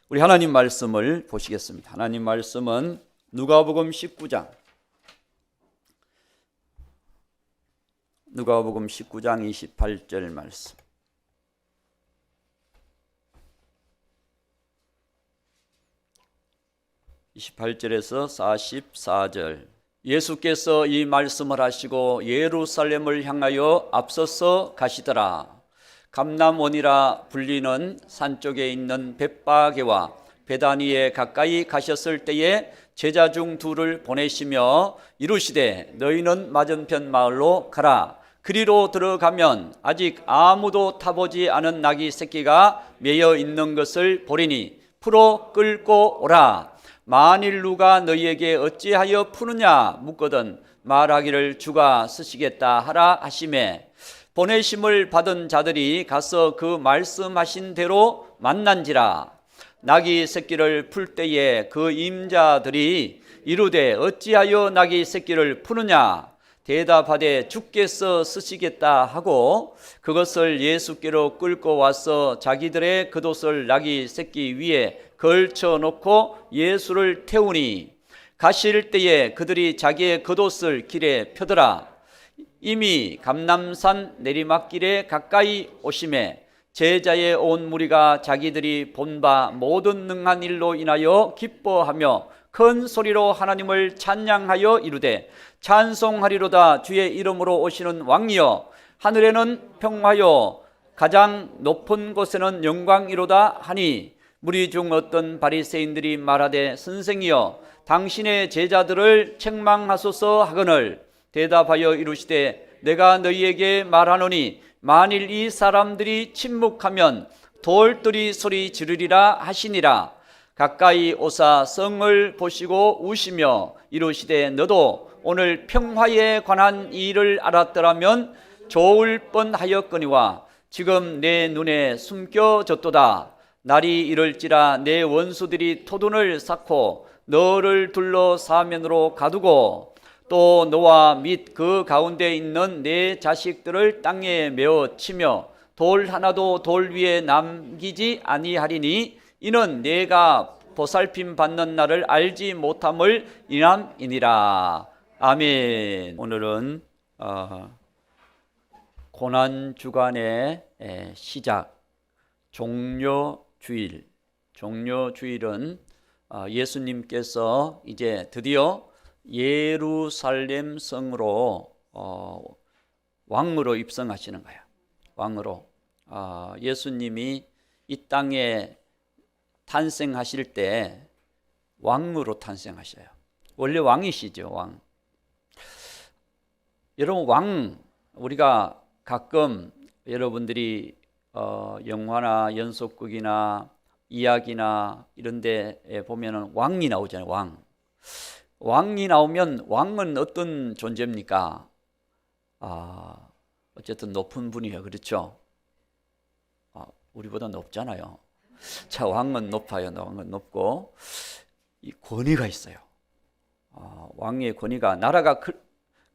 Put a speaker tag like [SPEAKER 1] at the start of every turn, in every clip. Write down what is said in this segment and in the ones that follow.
[SPEAKER 1] 우리 하나님 말씀을 보시겠습니다. 하나님 말씀은 누가복음 19장 28절 말씀. (28절에서) 44절. 예수께서 이 말씀을 하시고 예루살렘을 향하여 앞서서 가시더라. 감람원이라 불리는 산 쪽에 있는 벳바게와 베다니에 가까이 가셨을 때에 제자 중 둘을 보내시며 이르시되 너희는 맞은편 마을로 가라. 그리로 들어가면 아직 아무도 타보지 않은 나귀 새끼가 매여 있는 것을 보리니 풀어 끌고 오라. 만일 누가 너희에게 어찌하여 푸느냐 묻거든 말하기를 주가 쓰시겠다 하라 하시매, 보내심을 받은 자들이 가서 그 말씀하신 대로 만난지라. 나귀 새끼를 풀 때에 그 임자들이 이르되 어찌하여 나귀 새끼를 푸느냐 대답하되 주께서 쓰시겠다 하고 그것을 예수께로 끌고 와서 자기들의 겉옷을 나귀 새끼 위에 걸쳐 놓고 예수를 태우니 가실 때에 그들이 자기의 겉옷을 길에 펴더라. 이미 감람산 내리막길에 가까이 오심에 제자의 온 무리가 자기들이 본 바 모든 능한 일로 인하여 기뻐하며 큰 소리로 하나님을 찬양하여 이르되 찬송하리로다. 주의 이름으로 오시는 왕이여, 하늘에는 평화요 가장 높은 곳에는 영광이로다 하니, 무리 중 어떤 바리새인들이 말하되 선생이여 당신의 제자들을 책망하소서 하거늘 대답하여 이르시되 내가 너희에게 말하노니 만일 이 사람들이 침묵하면 돌들이 소리 지르리라 하시니라. 가까이 오사 성을 보시고 우시며 이르시되 너도 오늘 평화에 관한 일을 알았더라면 좋을 뻔하였거니와 지금 내 눈에 숨겨졌도다. 날이 이럴지라 내 원수들이 토둔을 쌓고 너를 둘러 사면으로 가두고 또 너와 및 그 가운데 있는 내 자식들을 땅에 메어 치며 돌 하나도 돌 위에 남기지 아니하리니 이는 내가 보살핌 받는 날을 알지 못함을 인함이니라. 아멘. 오늘은 고난주간의 시작, 종료주일. 종료주일은 예수님께서 이제 드디어 예루살렘 성으로 왕으로 입성하시는 거예요. 왕으로. 예수님이 이 땅에 탄생하실 때 왕으로 탄생하셔요. 원래 왕이시죠, 왕. 여러분, 왕, 우리가 가끔 여러분들이 영화나 연속극이나 이야기나 이런 데 보면은 왕이 나오잖아요. 왕이 나오면 왕은 어떤 존재입니까? 어쨌든 높은 분이에요. 그렇죠? 우리보다 높잖아요. 자, 왕은 높아요. 왕은 높고 이 권위가 있어요. 왕의 권위가, 나라가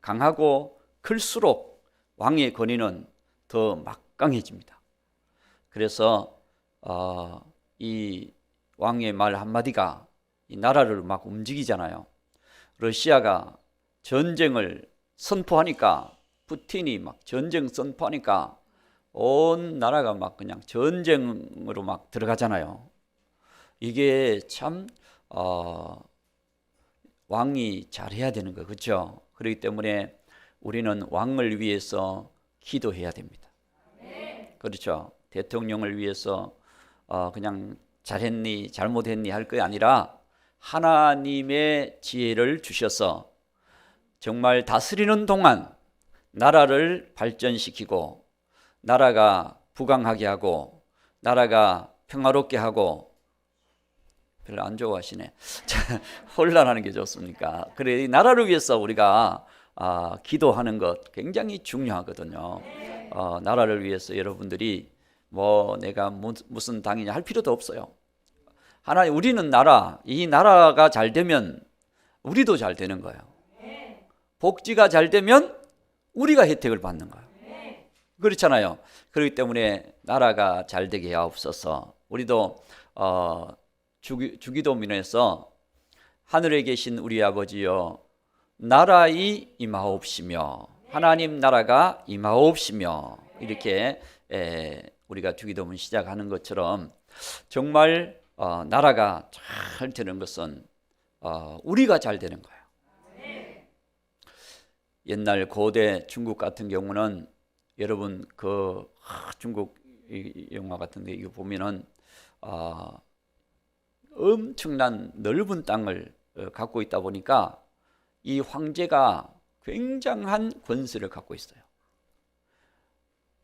[SPEAKER 1] 강하고 클수록 왕의 권위는 더 막강해집니다. 그래서 이 왕의 말 한마디가 이 나라를 막 움직이잖아요. 러시아가 전쟁을 선포하니까, 푸틴이 막 전쟁 선포하니까 온 나라가 막 그냥 전쟁으로 막 들어가잖아요. 이게 참 왕이 잘해야 되는 거예요. 그렇죠? 그렇기 때문에 우리는 왕을 위해서 기도해야 됩니다. 그렇죠? 대통령을 위해서 그냥 잘했니 잘못했니 할 게 아니라 하나님의 지혜를 주셔서 정말 다스리는 동안 나라를 발전시키고 나라가 부강하게 하고 나라가 평화롭게 하고. 별로 안 좋아하시네. 혼란하는 게 좋습니까? 그래, 이 나라를 위해서 우리가 기도하는 것 굉장히 중요하거든요. 나라를 위해서 여러분들이 뭐 내가 무슨 당이냐 할 필요도 없어요. 하나님, 우리는 이 나라가 잘 되면 우리도 잘 되는 거예요. 복지가 잘 되면 우리가 혜택을 받는 거예요. 그렇잖아요. 그렇기 때문에 나라가 잘 되게 하옵소서. 우리도 주기도문에서 하늘에 계신 우리 아버지여 나라의 임하옵시며 하나님 나라가 임하옵시며 이렇게 우리가 주기도문 시작하는 것처럼 정말 나라가 잘 되는 것은 우리가 잘 되는 거예요. 옛날 고대 중국 같은 경우는 여러분 그 중국 영화 같은데 이거 보면은 엄청난 넓은 땅을 갖고 있다 보니까 이 황제가 굉장한 권세를 갖고 있어요.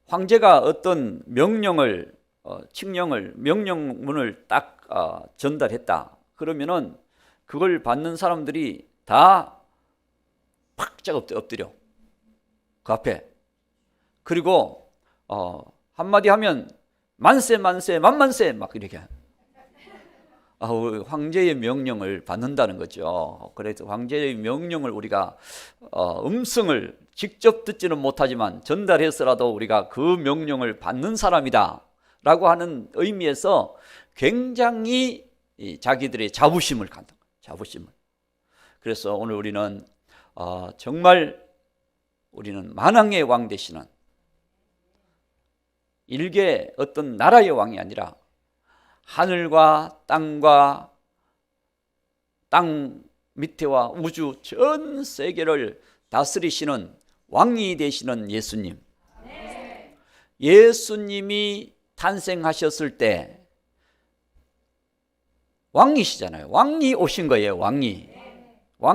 [SPEAKER 1] 황제가 어떤 명령을 명령문을 딱 전달했다 그러면은 그걸 받는 사람들이 다 팍짝 엎드려 그 앞에. 그리고 한마디 하면 만세 만세 만만세 막 이렇게 황제의 명령을 받는다는 거죠. 그래서 황제의 명령을 우리가 음성을 직접 듣지는 못하지만 전달해서라도 우리가 그 명령을 받는 사람이다 라고 하는 의미에서 굉장히 자기들의 자부심을 갖는 거예요. 자부심을. 그래서 오늘 우리는 정말 우리는 만왕의 왕 되시는 일개 어떤 나라의 왕이 아니라 하늘과 땅과 땅 밑에와 우주 전 세계를 다스리시는 왕이 되시는 예수님. 예수님이 탄생하셨을 때 왕이시잖아요. 왕이 오신 거예요. 왕이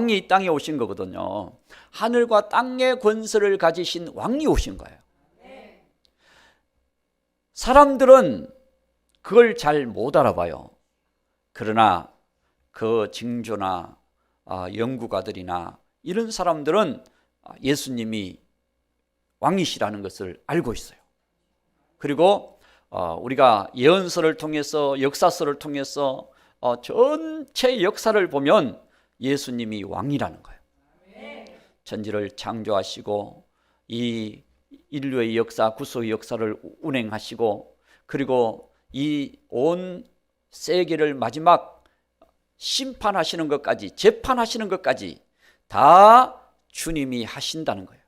[SPEAKER 1] 이 땅에 오신 거거든요. 하늘과 땅의 권세를 가지신 왕이 오신 거예요. 사람들은 그걸 잘 못 알아봐요. 그러나 그 징조나 연구가들이나 이런 사람들은 예수님이 왕이시라는 것을 알고 있어요. 그리고 우리가 예언서를 통해서 역사서를 통해서 전체 역사를 보면 예수님이 왕이라는 거예요. 천지를 창조하시고 이 인류의 역사, 구속의 역사를 운행하시고 그리고 이 온 세계를 마지막 심판하시는 것까지, 재판하시는 것까지 다 주님이 하신다는 거예요.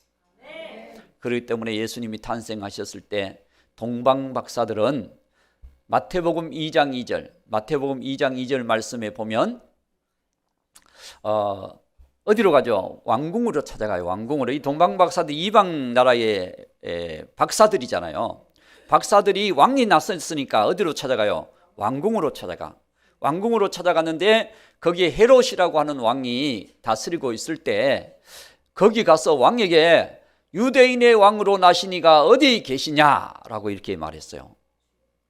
[SPEAKER 1] 그렇기 때문에 예수님이 탄생하셨을 때 동방 박사들은 마태복음 2장 2절 말씀에 보면 어디로 가죠? 왕궁으로 찾아가요. 왕궁으로. 이 동방 박사들 이방 나라의 박사들이잖아요. 박사들이 왕이 났으니까 어디로 찾아가요? 왕궁으로 찾아가. 왕궁으로 찾아갔는데 거기에 헤롯이라고 하는 왕이 다스리고 있을 때 거기 가서 왕에게 유대인의 왕으로 나시니가 어디 계시냐라고 이렇게 말했어요.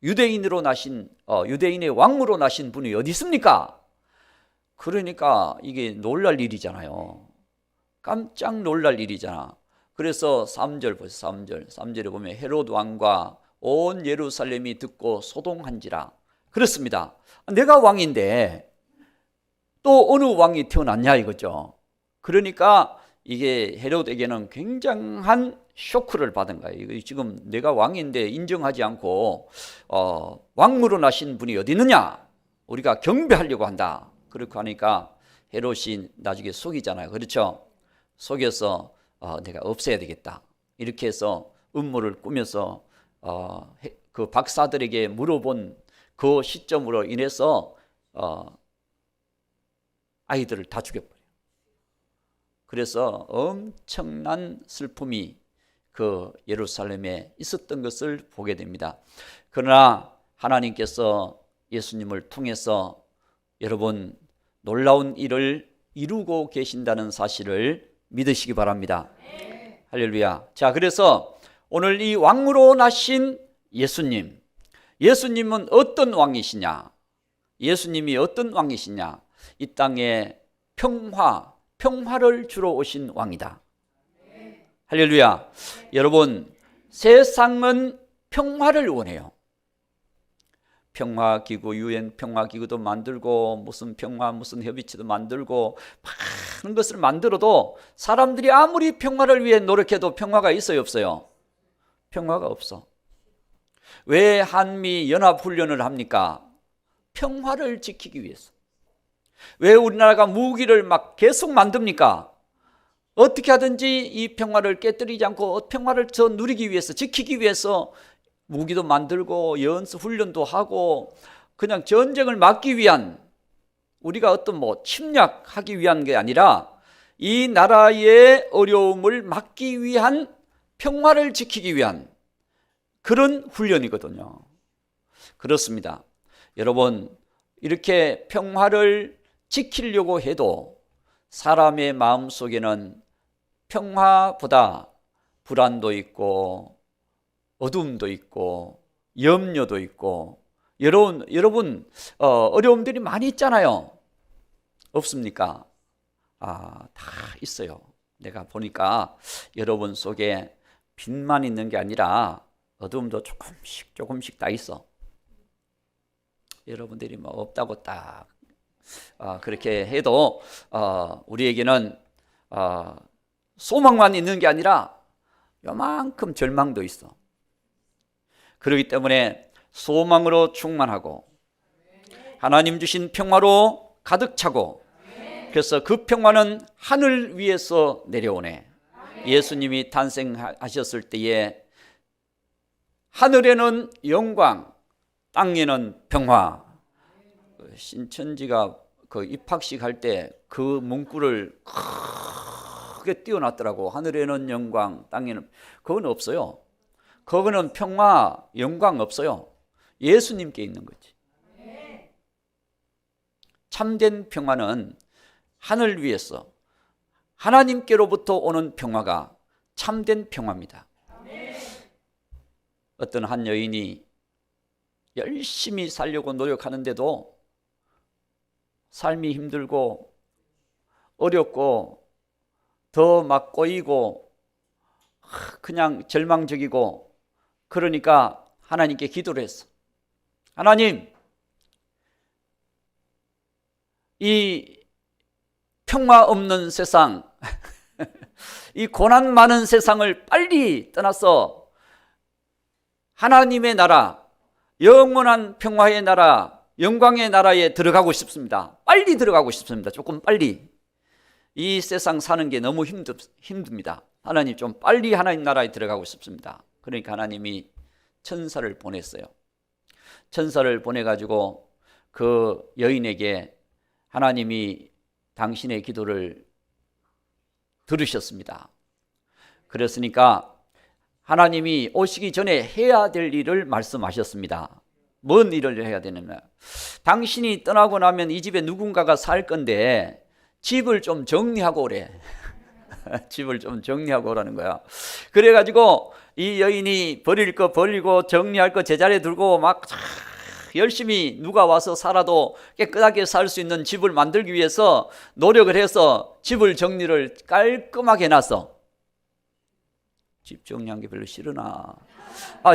[SPEAKER 1] 유대인의 왕으로 나신 분이 어디 있습니까? 그러니까 이게 놀랄 일이잖아요. 깜짝 놀랄 일이잖아. 그래서 3절 보세요. 3절에 보면 헤롯 왕과 온 예루살렘이 듣고 소동한지라. 그렇습니다. 내가 왕인데 또 어느 왕이 태어났냐 이거죠. 그러니까 이게 헤롯에게는 굉장한 쇼크를 받은 거예요. 지금 내가 왕인데 인정하지 않고 왕으로 나신 분이 어디 있느냐? 우리가 경배하려고 한다. 그렇게 하니까 헤롯이 나중에 속이잖아요. 그렇죠? 속여서 내가 없애야 되겠다. 이렇게 해서 음모를 꾸며서 그 박사들에게 물어본 그 시점으로 인해서 아이들을 다 죽여버려요. 그래서 엄청난 슬픔이 그 예루살렘에 있었던 것을 보게 됩니다. 그러나 하나님께서 예수님을 통해서 여러분 놀라운 일을 이루고 계신다는 사실을 믿으시기 바랍니다. 할렐루야. 자, 그래서 오늘 이 왕으로 나신 예수님은 어떤 왕이시냐? 예수님이 어떤 왕이시냐? 이 땅에 평화를 주러 오신 왕이다. 할렐루야. 여러분, 세상은 평화를 원해요. 평화기구, UN 평화기구도 만들고 무슨 협의체도 만들고 많은 것을 만들어도 사람들이 아무리 평화를 위해 노력해도 평화가 있어요, 없어요? 평화가 없어. 왜 한미 연합훈련을 합니까? 평화를 지키기 위해서. 왜 우리나라가 무기를 막 계속 만듭니까? 어떻게 하든지 이 평화를 깨뜨리지 않고 평화를 더 누리기 위해서, 지키기 위해서 무기도 만들고 연습 훈련도 하고 그냥 전쟁을 막기 위한, 우리가 어떤 침략하기 위한 게 아니라 이 나라의 어려움을 막기 위한, 평화를 지키기 위한 그런 훈련이거든요. 그렇습니다. 여러분, 이렇게 평화를 지키려고 해도 사람의 마음속에는 평화보다 불안도 있고 어둠도 있고 염려도 있고 여러분 어려움들이 많이 있잖아요. 없습니까? 다 있어요. 내가 보니까 여러분 속에 빛만 있는 게 아니라 어둠도 조금씩 다 있어. 여러분들이 없다고 딱 그렇게 해도 우리에게는 소망만 있는 게 아니라 요만큼 절망도 있어. 그렇기 때문에 소망으로 충만하고 하나님 주신 평화로 가득 차고, 그래서 그 평화는 하늘 위에서 내려오네. 예수님이 탄생하셨을 때에 하늘에는 영광, 땅에는 평화. 신천지가 그 입학식 할 때 그 문구를 크게 띄워놨더라고. 하늘에는 영광, 땅에는. 그건 없어요. 그거는 평화, 영광 없어요. 예수님께 있는 거지. 참된 평화는 하늘 위에서 하나님께로부터 오는 평화가 참된 평화입니다. 어떤 한 여인이 열심히 살려고 노력하는데도 삶이 힘들고 어렵고 더 막 꼬이고 그냥 절망적이고, 그러니까 하나님께 기도를 했어. 하나님, 이 평화 없는 세상, 이 고난 많은 세상을 빨리 떠나서 하나님의 나라, 영원한 평화의 나라, 영광의 나라에 들어가고 싶습니다. 빨리 들어가고 싶습니다. 조금 빨리. 이 세상 사는 게 너무 힘듭니다. 하나님, 좀 빨리 하나님 나라에 들어가고 싶습니다. 그러니까 하나님이 천사를 보냈어요. 천사를 보내가지고 그 여인에게 하나님이 당신의 기도를 들으셨습니다. 그랬으니까 하나님이 오시기 전에 해야 될 일을 말씀하셨습니다. 뭔 일을 해야 되느냐? 당신이 떠나고 나면 이 집에 누군가가 살 건데 집을 좀 정리하고 오래. 집을 좀 정리하고 오라는 거야. 그래가지고 이 여인이 버릴 거 버리고 정리할 거 제자리에 두고 막 열심히 누가 와서 살아도 깨끗하게 살 수 있는 집을 만들기 위해서 노력을 해서 집을 정리를 깔끔하게 해놨어. 집 정리한 게 별로 싫으나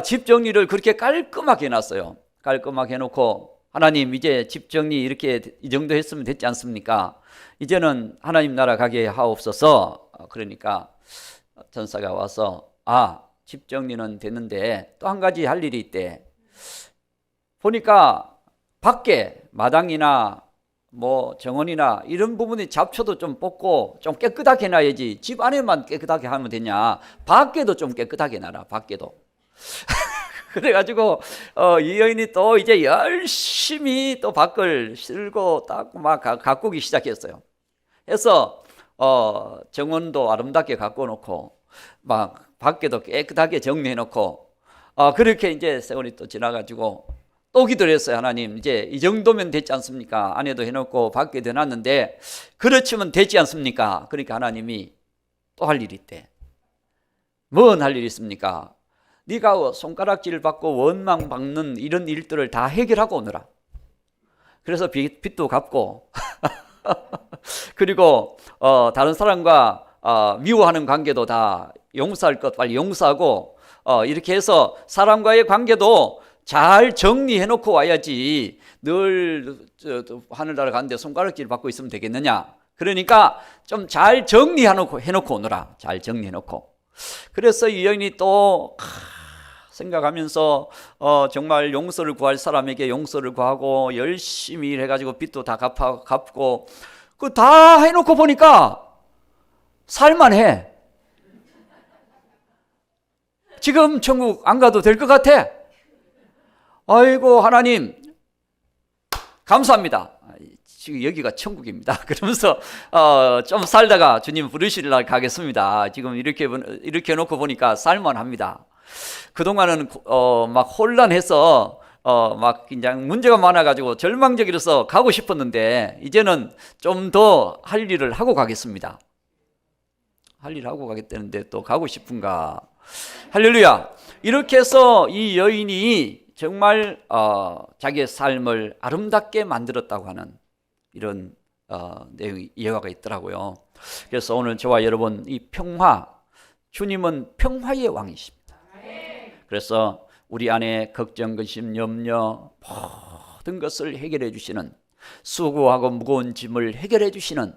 [SPEAKER 1] 집 정리를 그렇게 깔끔하게 해놨어요. 깔끔하게 해놓고, 하나님, 이제 집 정리 이렇게 이 정도 했으면 됐지 않습니까? 이제는 하나님 나라 가게 하옵소서. 그러니까 천사가 와서 집 정리는 됐는데 또 한 가지 할 일이 있대. 보니까 밖에 마당이나 정원이나 이런 부분에 잡초도 좀 뽑고 좀 깨끗하게 해놔야지. 집 안에만 깨끗하게 하면 되냐? 밖에도 좀 깨끗하게 해놔라. 밖에도. 그래가지고 이 여인이 또 이제 열심히 또 밖을 쓸고 닦고 막 가꾸기 시작했어요. 해서 정원도 아름답게 가꿔 놓고 막 밖에도 깨끗하게 정리해 놓고 그렇게 이제 세월이 또 지나가지고 또 기도를 했어요. 하나님, 이제 이 정도면 됐지 않습니까? 안에도 해놓고 밖에도 해놨는데 그렇지면 됐지 않습니까? 그러니까 하나님이 또 할 일이 있대. 뭔 할 일이 있습니까? 네가 손가락질 받고 원망 받는 이런 일들을 다 해결하고 오너라. 그래서 빚도 갚고 그리고 다른 사람과 미워하는 관계도 다 용서할 것 빨리 용서하고 이렇게 해서 사람과의 관계도 잘 정리해 놓고 와야지. 늘 하늘나라 가는데 손가락질 받고 있으면 되겠느냐? 그러니까 좀 잘 정리해 놓고 오너라. 잘 정리해 놓고. 그래서 이 여인이 또 생각하면서 정말 용서를 구할 사람에게 용서를 구하고 열심히 일해가지고 빚도 다 갚고 그 다 해놓고 보니까 살만해. 지금 천국 안 가도 될 것 같아. 아이고 하나님 감사합니다. 지금 여기가 천국입니다. 그러면서 좀 살다가 주님 부르시려 가겠습니다. 지금 이렇게 해놓고 보니까 살만합니다. 그동안은 막 혼란해서 막 그냥 문제가 많아가지고 절망적이라서 가고 싶었는데 이제는 좀 더 할 일을 하고 가겠습니다. 할 일을 하고 가겠다는데 또 가고 싶은가? 할렐루야. 이렇게 해서 이 여인이 정말 자기의 삶을 아름답게 만들었다고 하는 이런 내용이 예화가 있더라고요. 그래서 오늘 저와 여러분 이 평화, 주님은 평화의 왕이십니다. 그래서 우리 안에 걱정, 근심, 염려 모든 것을 해결해 주시는, 수고하고 무거운 짐을 해결해 주시는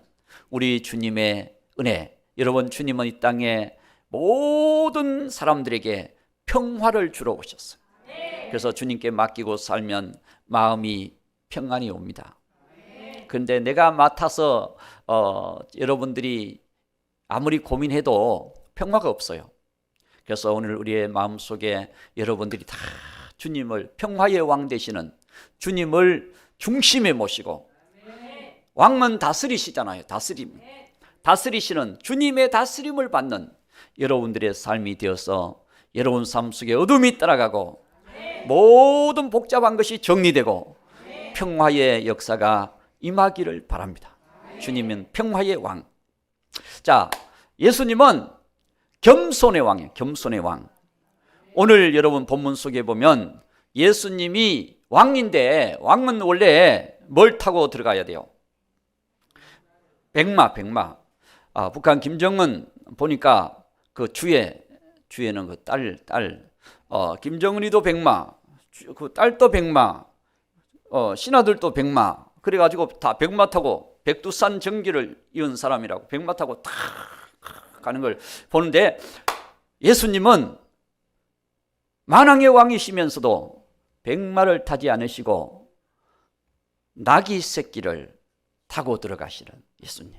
[SPEAKER 1] 우리 주님의 은혜. 여러분, 주님은 이 땅에 모든 사람들에게 평화를 주러 오셨어요. 그래서 주님께 맡기고 살면 마음이 평안이 옵니다. 그런데 내가 맡아서 여러분들이 아무리 고민해도 평화가 없어요. 그래서 오늘 우리의 마음속에 여러분들이 다 주님을, 평화의 왕 되시는 주님을 중심에 모시고, 왕은 다스리시잖아요. 다스리시는 주님의 다스림을 받는 여러분들의 삶이 되어서 여러분 삶 속에 어둠이 따라가고 모든 복잡한 것이 정리되고 평화의 역사가 임하기를 바랍니다. 주님은 평화의 왕. 자, 예수님은 겸손의 왕이에요. 겸손의 왕. 오늘 여러분 본문 속에 보면 예수님이 왕인데, 왕은 원래 뭘 타고 들어가야 돼요? 백마. 북한 김정은 보니까 그 주에는 그 딸 김정은이도 백마, 그 딸도 백마, 신하들도 백마. 그래가지고 다 백마 타고 백두산 정기를 이은 사람이라고 백마 타고 탁 가는 걸 보는데, 예수님은 만왕의 왕이시면서도 백마를 타지 않으시고 나귀 새끼를 타고 들어가시는 예수님.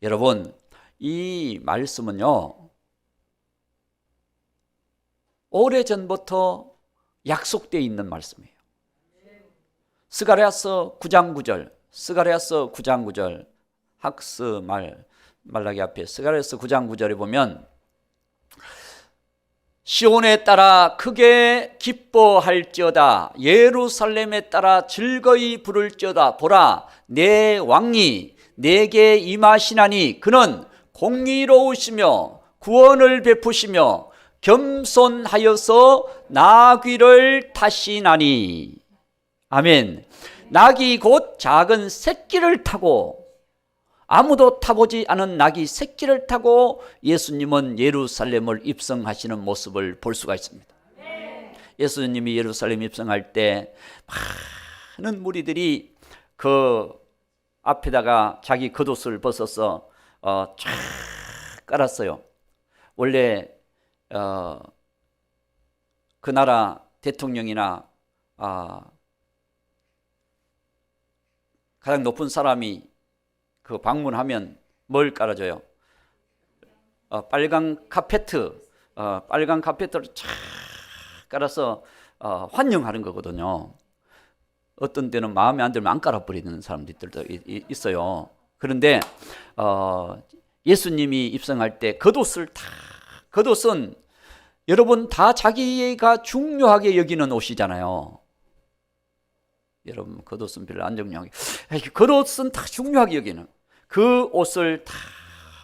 [SPEAKER 1] 여러분, 이 말씀은요, 오래전부터 약속되어 있는 말씀이에요. 스가랴서 9장 9절, 학스 말라기 앞에 스가랴서 9장 9절에 보면, 시온에 따라 크게 기뻐할지어다, 예루살렘에 따라 즐거이 부를지어다. 보라, 내 왕이 내게 임하시나니 그는 공의로우시며 구원을 베푸시며 겸손하여서 나귀를 타시나니. 아멘. 나귀 곧 작은 새끼를 타고, 아무도 타보지 않은 나귀 새끼를 타고 예수님은 예루살렘을 입성하시는 모습을 볼 수가 있습니다. 예수님이 예루살렘 입성할 때 많은 무리들이 그 앞에다가 자기 겉옷을 벗어서 쫙 깔았어요. 원래 그 나라 대통령이나 가장 높은 사람이 그 방문하면 뭘 깔아줘요? 빨간 카페트를 쫙 깔아서 환영하는 거거든요. 어떤 때는 마음에 안 들면 안 깔아버리는 사람들도 있어요. 그런데 예수님이 입성할 때 겉옷은 여러분 다 자기가 중요하게 여기는 옷이잖아요. 여러분 겉옷은 별로 안 중요하게, 겉옷은 다 중요하게 여기는 그 옷을 다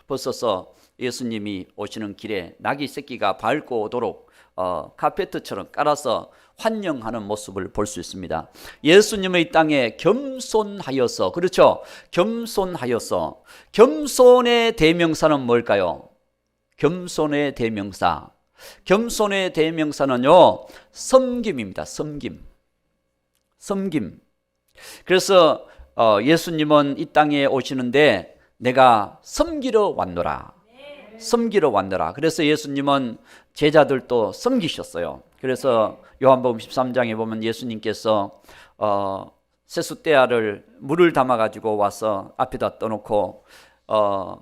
[SPEAKER 1] 벗어서 예수님이 오시는 길에 나귀 새끼가 밟고 오도록 카페트처럼 깔아서 환영하는 모습을 볼 수 있습니다. 예수님의 땅에 겸손하여서, 그렇죠? 겸손의 대명사는 뭘까요? 겸손의 대명사는요, 섬김입니다. 섬김. 그래서 예수님은 이 땅에 오시는데 내가 섬기러 왔노라. 섬기러 왔느라. 그래서 예수님은 제자들도 섬기셨어요. 그래서 요한복음 13장에 보면 예수님께서 세숫대야를 물을 담아가지고 와서 앞에다 떠놓고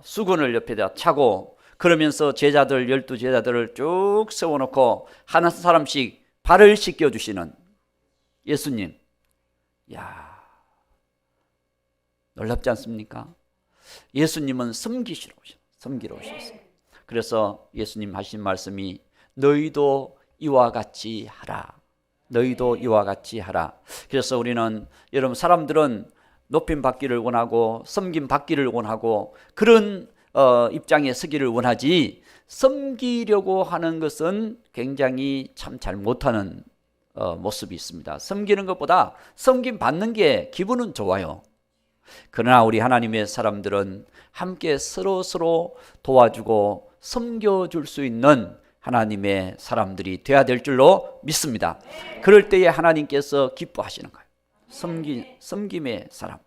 [SPEAKER 1] 수건을 옆에다 차고, 그러면서 제자들 12제자들을 쭉 세워놓고 한 사람씩 발을 씻겨주시는 예수님. 야, 놀랍지 않습니까? 예수님은 섬기러 오셨어요. 그래서 예수님 하신 말씀이 너희도 이와 같이 하라. 너희도 이와 같이 하라. 그래서 우리는, 여러분, 사람들은 높임 받기를 원하고 섬김 받기를 원하고 그런 입장에 서기를 원하지, 섬기려고 하는 것은 굉장히 참 잘 못하는 모습이 있습니다. 섬기는 것보다 섬김 받는 게 기분은 좋아요. 그러나 우리 하나님의 사람들은 함께 서로 도와주고 섬겨줄 수 있는 하나님의 사람들이 되어야 될 줄로 믿습니다. 그럴 때에 하나님께서 기뻐하시는 거예요. 섬김의 사람.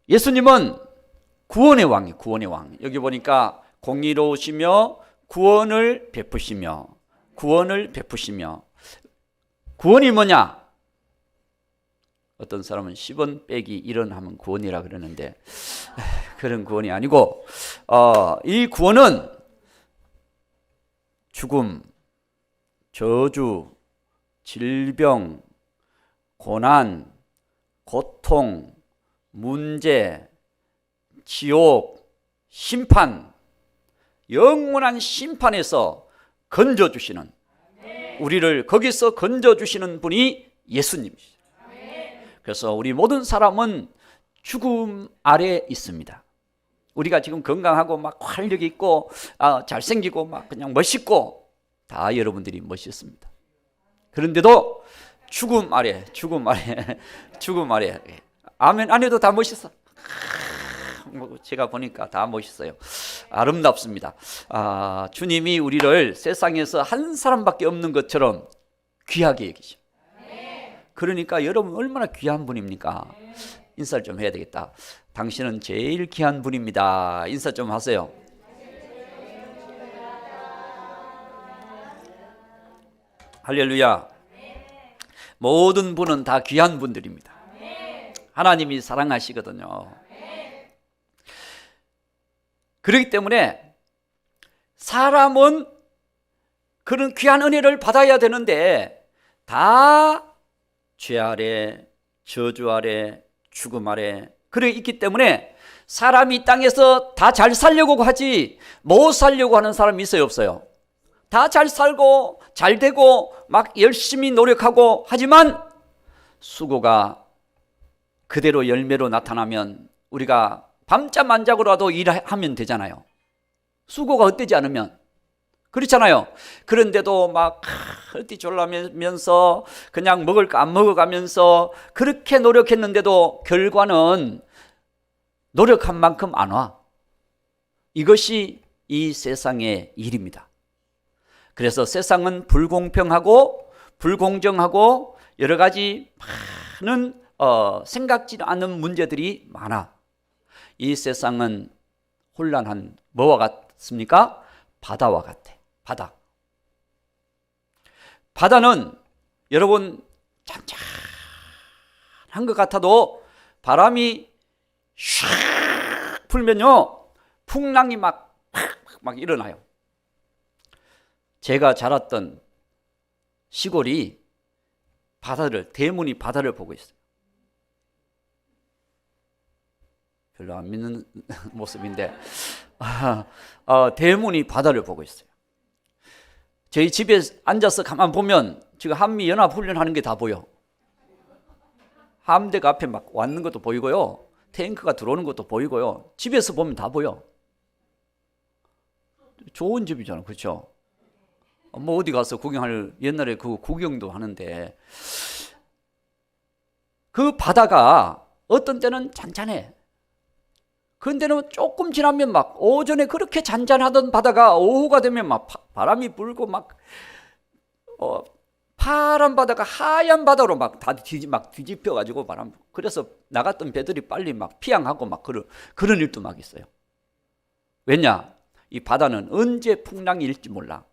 [SPEAKER 1] 예수님은 구원의 왕이에요. 구원의 왕. 여기 보니까 공의로우시며 구원을 베푸시며, 구원을 베푸시며. 구원이 뭐냐? 어떤 사람은 10원 빼기 1원 하면 구원이라 그러는데 그런 구원이 아니고, 이 구원은 죽음, 저주, 질병, 고난, 고통, 문제, 지옥, 심판, 영원한 심판에서 건져주시는, 우리를 거기서 건져주시는 분이 예수님이시죠. 그래서 우리 모든 사람은 죽음 아래에 있습니다. 우리가 지금 건강하고 막 활력 있고 잘생기고 막 그냥 멋있고 다 여러분들이 멋있습니다. 그런데도 죽음 아래, 죽음 아래, 죽음 아래. 아멘 안 해도 다 멋있어. 제가 보니까 다 멋있어요. 아름답습니다. 주님이 우리를 세상에서 한 사람밖에 없는 것처럼 귀하게 여기죠. 그러니까 여러분 얼마나 귀한 분입니까? 인사를 좀 해야 되겠다. 당신은 제일 귀한 분입니다. 인사 좀 하세요. 할렐루야. 모든 분은 다 귀한 분들입니다. 하나님이 사랑하시거든요. 그렇기 때문에 사람은 그런 귀한 은혜를 받아야 되는데 다 죄 아래, 저주 아래, 죽음 아래 그래 있기 때문에 사람이 이 땅에서 다 잘 살려고 하지 못 살려고 하는 사람이 있어요, 없어요? 다 잘 살고 잘 되고 막 열심히 노력하고 하지만 수고가 그대로 열매로 나타나면 우리가 밤잠 안 자고라도 일하면 되잖아요. 수고가 헛되지 않으면. 그렇잖아요. 그런데도 막 어디 졸라면서 그냥 먹을 거 안 먹어가면서 그렇게 노력했는데도 결과는 노력한 만큼 안 와. 이것이 이 세상의 일입니다. 그래서 세상은 불공평하고 불공정하고 여러 가지 많은 생각지 않은 문제들이 많아. 이 세상은 혼란한 뭐와 같습니까? 바다와 같아. 바다는 여러분 잔잔한 것 같아도 바람이 샥 불면요 풍랑이 막 일어나요. 제가 자랐던 시골이 대문이 바다를 보고 있어요. 별로 안 믿는 모습인데 대문이 바다를 보고 있어요. 저희 집에 앉아서 가만 보면 지금 한미연합훈련 하는 게 다 보여. 함대가 앞에 막 왔는 것도 보이고요. 탱크가 들어오는 것도 보이고요. 집에서 보면 다 보여. 좋은 집이잖아, 그렇죠? 뭐 어디 가서 구경할, 옛날에 그 구경도 하는데 그 바다가 어떤 때는 잔잔해. 그런데는 조금 지나면 막 오전에 그렇게 잔잔하던 바다가 오후가 되면 막 바람이 불고 막 파란 바다가 하얀 바다로 막 뒤집혀 가지고 바람. 그래서 나갔던 배들이 빨리 막 피항하고 막 그런 일도 막 있어요. 왜냐? 이 바다는 언제 풍랑이 일지 몰라.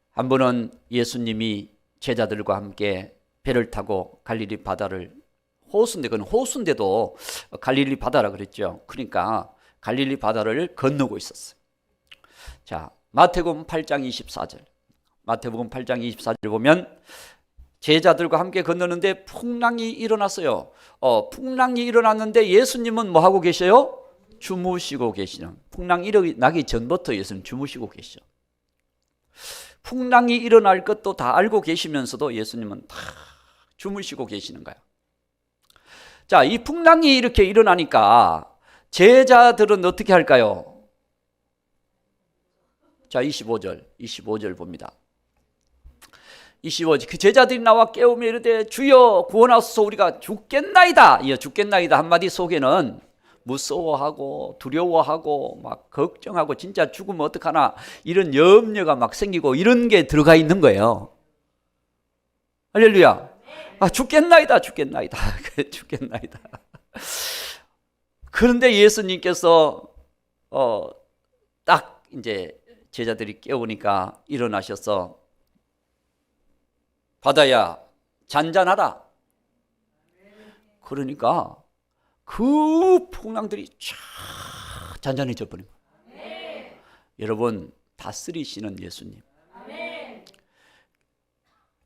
[SPEAKER 1] 한 번은 예수님이 제자들과 함께 배를 타고 갈릴리 바다를, 호수인데 그건 호수인데도 갈릴리 바다라 그랬죠. 그러니까 갈릴리 바다를 건너고 있었어요. 자, 마태복음 8장 24절. 마태복음 8장 24절 보면 제자들과 함께 건너는데 풍랑이 일어났어요. 풍랑이 일어났는데 예수님은 뭐 하고 계셔요? 주무시고 계시는. 풍랑이 일어나기 전부터 예수님 주무시고 계셔. 풍랑이 일어날 것도 다 알고 계시면서도 예수님은 다 주무시고 계시는 거야. 자, 이 풍랑이 이렇게 일어나니까 제자들은 어떻게 할까요? 자, 25절 봅니다. 25절. 그 제자들이 나와 깨우며 이르되 주여 구원하소서 우리가 죽겠나이다. 이 죽겠나이다 한마디 속에는 무서워하고 두려워하고 막 걱정하고 진짜 죽으면 어떡하나 이런 염려가 막 생기고 이런 게 들어가 있는 거예요. 할렐루야. 죽겠나이다. 죽겠나이다. 그런데 예수님께서 딱 이제 제자들이 깨우니까 일어나셔서 바다야 잔잔하라. 그러니까 그 풍랑들이 쫙 잔잔해져 버린 거예요. 여러분, 다스리시는 예수님.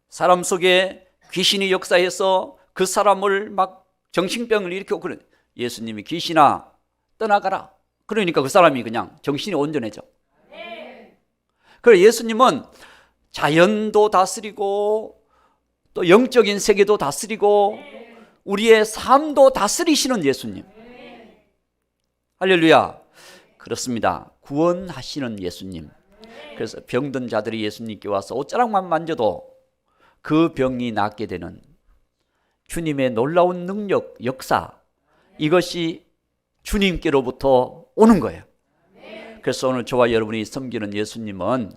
[SPEAKER 1] 사람 속에 귀신이 역사해서 그 사람을 막 정신병을 일으키고 그래. 예수님이 귀신아 떠나가라. 그러니까 그 사람이 그냥 정신이 온전해져. 그래 예수님은 자연도 다스리고 또 영적인 세계도 다스리고 우리의 삶도 다스리시는 예수님. 할렐루야. 그렇습니다. 구원하시는 예수님. 그래서 병든 자들이 예수님께 와서 옷자락만 만져도 그 병이 낫게 되는 주님의 놀라운 능력, 역사, 이것이 주님께로부터 오는 거예요. 그래서 오늘 저와 여러분이 섬기는 예수님은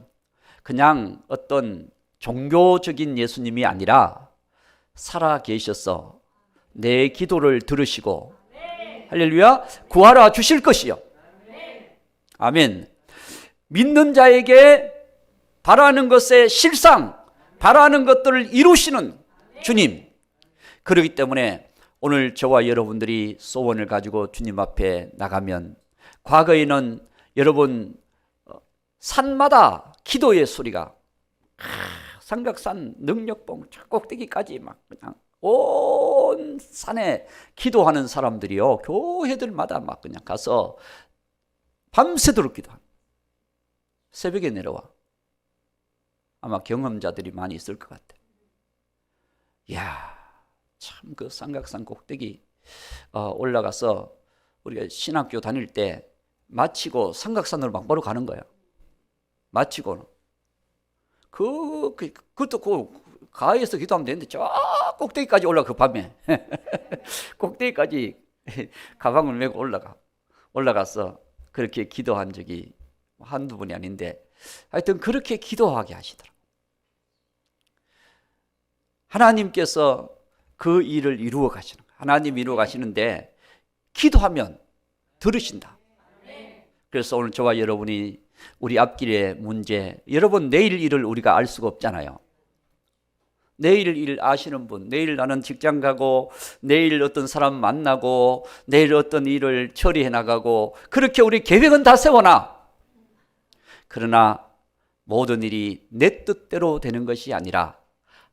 [SPEAKER 1] 그냥 어떤 종교적인 예수님이 아니라 살아 계셔서 내 기도를 들으시고 할렐루야 구하라 주실 것이요. 아멘. 믿는 자에게 바라는 것의 실상, 바라는 것들을 이루시는 주님. 그렇기 때문에 오늘 저와 여러분들이 소원을 가지고 주님 앞에 나가면, 과거에는 여러분 산마다 기도의 소리가 삼각산 능력봉 꼭대기까지 막 그냥 온 산에 기도하는 사람들이요, 교회들마다 막 그냥 가서 밤새도록 기도합니다. 새벽에 내려와. 아마 경험자들이 많이 있을 것 같아요. 이야, 참 그 삼각산 꼭대기 올라가서 우리가 신학교 다닐 때 마치고 삼각산으로 막 바로 가는 거야. 마치고는 그것도 그 가에서 기도하면 되는데 저 꼭대기까지 올라가. 그 밤에 꼭대기까지 가방을 메고 올라가서 그렇게 기도한 적이 한두 번이 아닌데, 하여튼 그렇게 기도하게 하시더라고요. 하나님께서 그 일을 이루어 가시는 거예요. 하나님 이루어 가시는데 기도하면 들으신다. 그래서 오늘 저와 여러분이 우리 앞길의 문제, 여러분 내일 일을 우리가 알 수가 없잖아요. 내일 일 아시는 분, 내일 나는 직장 가고 내일 어떤 사람 만나고 내일 어떤 일을 처리해 나가고, 그렇게 우리 계획은 다 세워놔. 그러나 모든 일이 내 뜻대로 되는 것이 아니라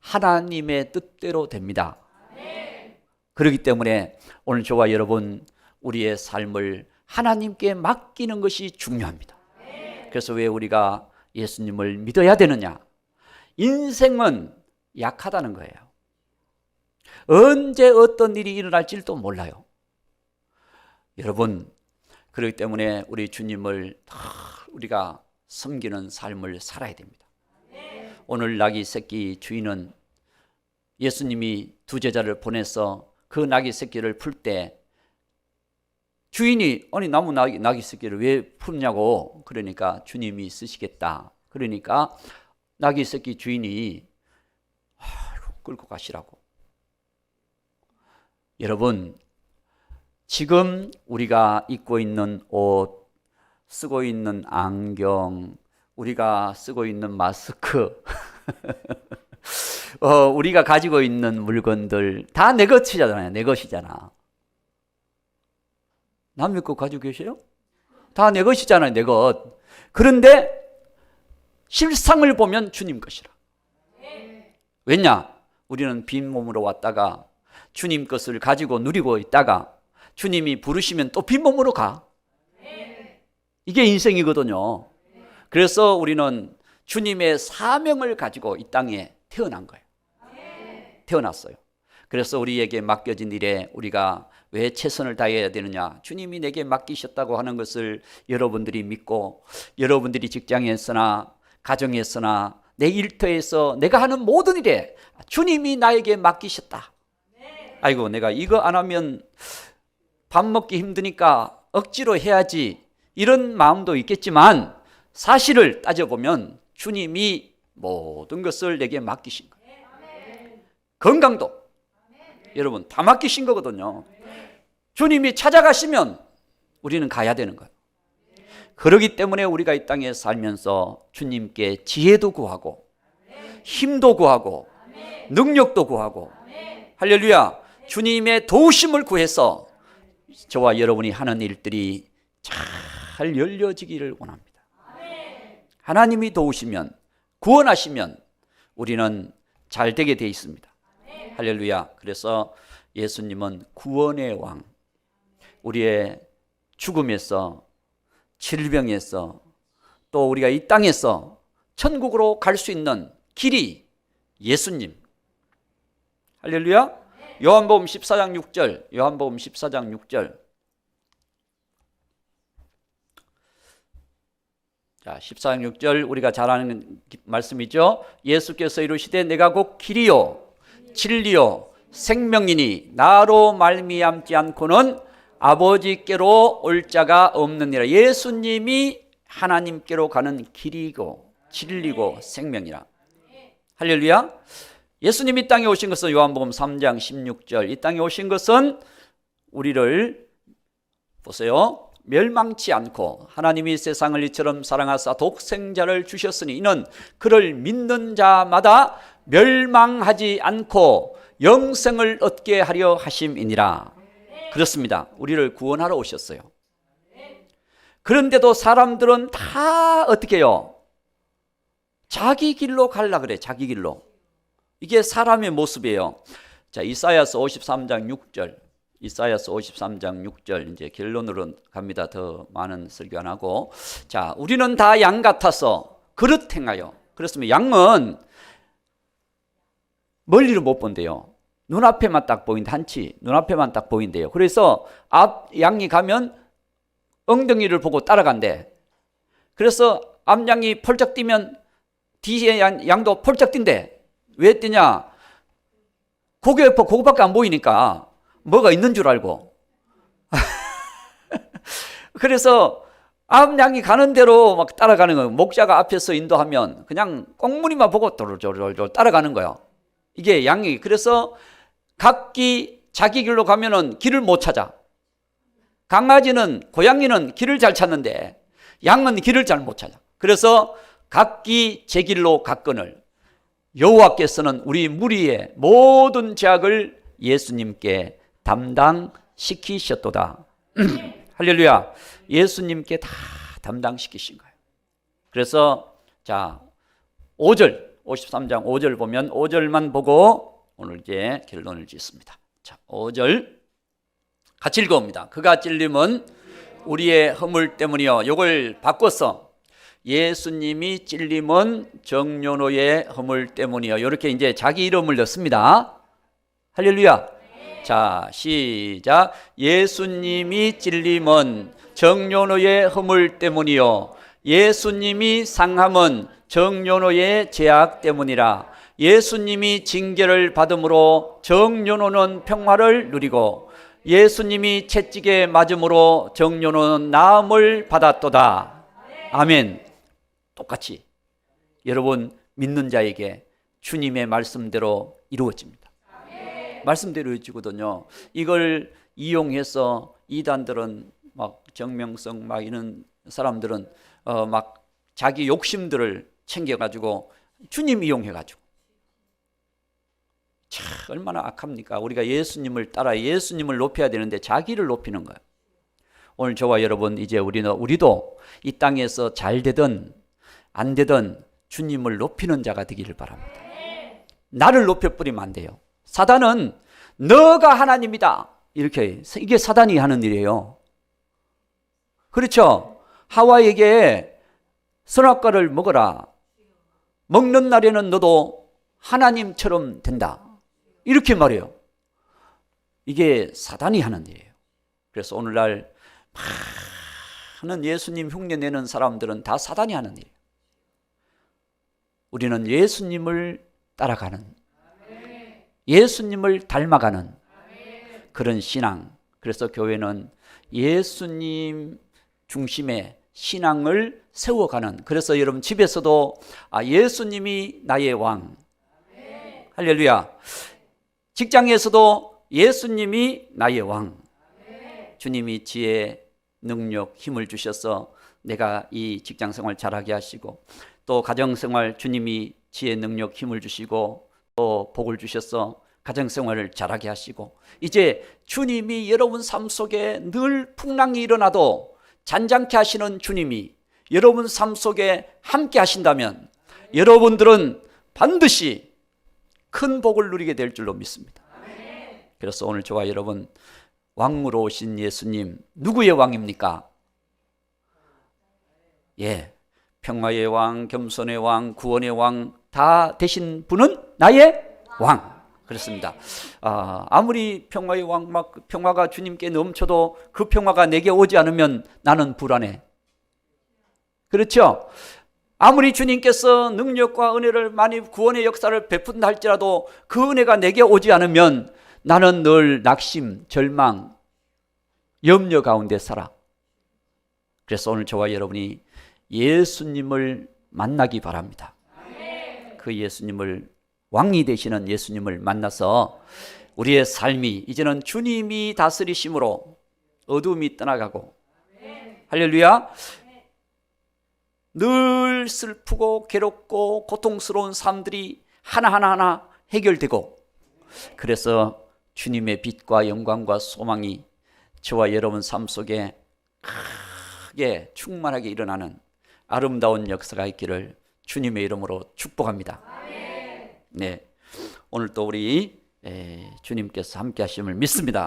[SPEAKER 1] 하나님의 뜻대로 됩니다. 그렇기 때문에 오늘 저와 여러분 우리의 삶을 하나님께 맡기는 것이 중요합니다. 그래서 왜 우리가 예수님을 믿어야 되느냐? 인생은 약하다는 거예요. 언제 어떤 일이 일어날지도 몰라요. 여러분, 그렇기 때문에 우리 주님을 우리가 섬기는 삶을 살아야 됩니다. 오늘 나귀 새끼 주인은 예수님이 두 제자를 보내서 그 나귀 새끼를 풀 때 주인이 아니 나무 나귀 새끼를 왜 푸냐고, 그러니까 주님이 쓰시겠다. 그러니까 나귀 새끼 주인이 끌고 가시라고. 여러분, 지금 우리가 입고 있는 옷, 쓰고 있는 안경, 우리가 쓰고 있는 마스크, 우리가 가지고 있는 물건들 다 내 것이잖아요. 내 것이잖아. 남의 거 가지고 계세요? 다 내 것이잖아요. 내 것. 그런데 실상을 보면 주님 것이라. 왜냐? 우리는 빈 몸으로 왔다가 주님 것을 가지고 누리고 있다가 주님이 부르시면 또 빈 몸으로 가. 이게 인생이거든요. 그래서 우리는 주님의 사명을 가지고 이 땅에 태어난 거예요. 태어났어요. 그래서 우리에게 맡겨진 일에 우리가 왜 최선을 다해야 되느냐? 주님이 내게 맡기셨다고 하는 것을 여러분들이 믿고, 여러분들이 직장에서나 가정에서나 내 일터에서 내가 하는 모든 일에 주님이 나에게 맡기셨다. 아이고, 내가 이거 안 하면 밥 먹기 힘드니까 억지로 해야지, 이런 마음도 있겠지만 사실을 따져보면 주님이 모든 것을 내게 맡기신 거예요. 건강도 여러분 다 맡기신 거거든요. 주님이 찾아가시면 우리는 가야 되는 거예요. 그렇기 때문에 우리가 이 땅에 살면서 주님께 지혜도 구하고 힘도 구하고 능력도 구하고, 할렐루야, 주님의 도우심을 구해서 저와 여러분이 하는 일들이 잘 열려지기를 원합니다. 하나님이 도우시면, 구원하시면 우리는 잘 되게 되어 있습니다. 할렐루야. 그래서 예수님은 구원의 왕, 우리의 죽음에서, 질병에서, 또 우리가 이 땅에서 천국으로 갈 수 있는 길이 예수님. 할렐루야. 요한복음 14장 6절, 요한복음 14장 6절. 자, 14장 6절 우리가 잘 아는 말씀이죠. 예수께서 이르시되 내가 곧 길이요 진리요 생명이니 나로 말미암지 않고는 아버지께로 올 자가 없느니라. 예수님이 하나님께로 가는 길이고 진리고 생명이라. 할렐루야. 예수님이 이 땅에 오신 것은 요한복음 3장 16절, 이 땅에 오신 것은 우리를 보세요, 멸망치 않고 하나님이 세상을 이처럼 사랑하사 독생자를 주셨으니 이는 그를 믿는 자마다 멸망하지 않고 영생을 얻게 하려 하심이니라. 그렇습니다. 우리를 구원하러 오셨어요. 그런데도 사람들은 다 어떻게 해요? 자기 길로 가려고 그래. 자기 길로. 이게 사람의 모습이에요. 자, 이사야서 53장 6절. 이사야서 53장 6절 이제 결론으로 갑니다. 더 많은 설교 안 하고. 자, 우리는 다 양 같아서 그릇 행하여. 그렇습니다. 양은 멀리를 못 본대요. 눈앞에만 딱 보인다. 한치 눈앞에만 딱 보인대요. 그래서 앞 양이 가면 엉덩이를 보고 따라간대. 그래서 앞 양이 펄쩍 뛰면 뒤에 양도 펄쩍 뛴대. 왜 뛰냐? 고개 옆에 그거밖에 안 보이니까 뭐가 있는 줄 알고. 그래서 앞 양이 가는 대로 막 따라가는 거예요. 목자가 앞에서 인도하면 그냥 꽁무니만 보고 돌돌돌 따라가는 거예요. 이게 양이. 그래서 각기 자기 길로 가면은 길을 못 찾아. 강아지는, 고양이는 길을 잘 찾는데 양은 길을 잘 못 찾아. 그래서 각기 제 길로 갔거늘 여호와께서는 우리 무리의 모든 죄악을 예수님께 담당시키셨도다. 할렐루야. 예수님께 다 담당시키신 거예요. 그래서 자, 5절 53장 5절 보면 5절만 보고 오늘 이제 결론을 짓습니다. 자, 5절 같이 읽어봅니다. 그가 찔림은 우리의 허물 때문이요. 이걸 바꿔서 예수님이 찔림은 정연호의 허물 때문이요. 이렇게 이제 자기 이름을 넣습니다. 할렐루야. 자, 시작. 예수님이 찔림은 정연호의 허물 때문이요. 예수님이 상함은 정연호의 죄악 때문이라. 예수님이 징계를 받음으로 정연호는 평화를 누리고 예수님이 채찍에 맞음으로 정연호는 나음을 받았도다. 아멘. 똑같이 여러분 믿는 자에게 주님의 말씀대로 이루어집니다. 말씀대로 이루어지거든요. 이걸 이용해서 이단들은 막 정명성 막 이런 사람들은 막 자기 욕심들을 챙겨가지고 주님 이용해가지고 참 얼마나 악합니까? 우리가 예수님을 따라 예수님을 높여야 되는데 자기를 높이는 거예요. 오늘 저와 여러분 이제 우리도 이 땅에서 잘 되든 안 되든 주님을 높이는 자가 되기를 바랍니다. 나를 높여버리면 안 돼요. 사단은 너가 하나님이다 이렇게, 이게 사단이 하는 일이에요. 그렇죠? 하와에게 선악과를 먹어라, 먹는 날에는 너도 하나님처럼 된다 이렇게 말해요. 이게 사단이 하는 일이에요. 그래서 오늘날 많은 예수님 흉내내는 사람들은 다 사단이 하는 일이에요. 우리는 예수님을 따라가는, 예수님을 닮아가는 그런 신앙. 그래서 교회는 예수님 중심의 신앙을 세워가는, 그래서 여러분 집에서도 예수님이 나의 왕, 할렐루야. 직장에서도 예수님이 나의 왕, 주님이 지혜, 능력, 힘을 주셔서 내가 이 직장생활 잘하게 하시고, 또 가정생활 주님이 지혜, 능력, 힘을 주시고 또 복을 주셔서 가정생활을 잘하게 하시고, 이제 주님이 여러분 삶 속에 늘 풍랑이 일어나도 잔잔케 하시는 주님이 여러분 삶 속에 함께 하신다면 여러분들은 반드시 큰 복을 누리게 될 줄로 믿습니다. 그래서 오늘 저와 여러분, 왕으로 오신 예수님, 누구의 왕입니까? 예, 평화의 왕, 겸손의 왕, 구원의 왕 다 되신 분은 나의 왕. 그렇습니다. 아무리 평화의 왕, 막 평화가 주님께 넘쳐도 그 평화가 내게 오지 않으면 나는 불안해. 그렇죠? 아무리 주님께서 능력과 은혜를 많이, 구원의 역사를 베푼다 할지라도 그 은혜가 내게 오지 않으면 나는 늘 낙심, 절망, 염려 가운데 살아. 그래서 오늘 저와 여러분이 예수님을 만나기 바랍니다. 그 예수님을, 왕이 되시는 예수님을 만나서 우리의 삶이 이제는 주님이 다스리심으로 어둠이 떠나가고, 할렐루야, 늘 슬프고 괴롭고 고통스러운 삶들이 하나하나 해결되고, 그래서 주님의 빛과 영광과 소망이 저와 여러분 삶 속에 크게 충만하게 일어나는 아름다운 역사가 있기를 주님의 이름으로 축복합니다. 네, 오늘 또 우리 주님께서 함께 하심을 믿습니다.